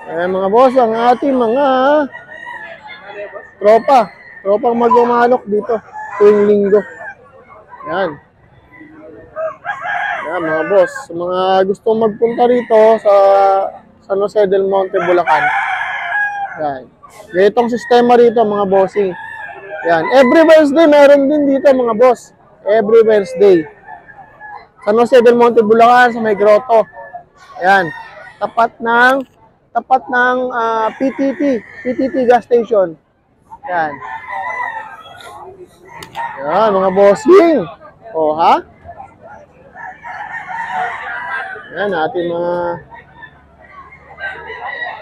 Ayan mga boss, ang ating mga tropang magmamanok dito tuwing linggo. Ayan. Ayan mga boss, sa mga gustong magpunta rito sa San Jose del Monte, Bulacan. Ayan. Ganitong sistema rito mga bossing. Ayan. Every Wednesday meron din dito mga boss. Every Wednesday. San Jose del Monte, Bulacan sa may grotto. Ayan. Tapat ng PTT gas station. Ayan. Ayan, mga bossing. O, ha? Ayan, ating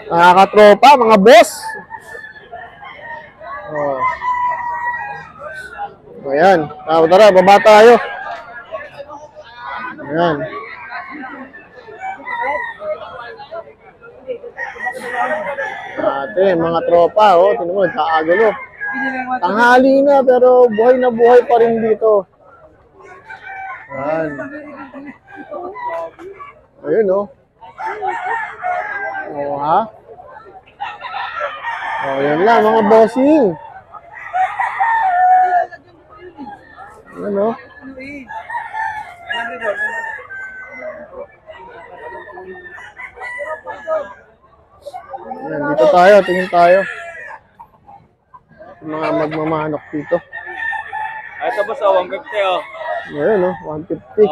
mga katropa, mga boss. O. Ayan. Tara, baba tayo. Ayan. Mga tropa, oh, tingnan mo, nagkaagulo. Tanghali na, pero buhay na buhay pa rin dito. Ayan. Ayun, oh. Oh, ha? Oh, yan lang, mga bossing. Ayan, oh. Ayan, dito tayo, tingin tayo. Mga magmamanok dito. Ito ba sa 150 oh? Ayan, oh, 150.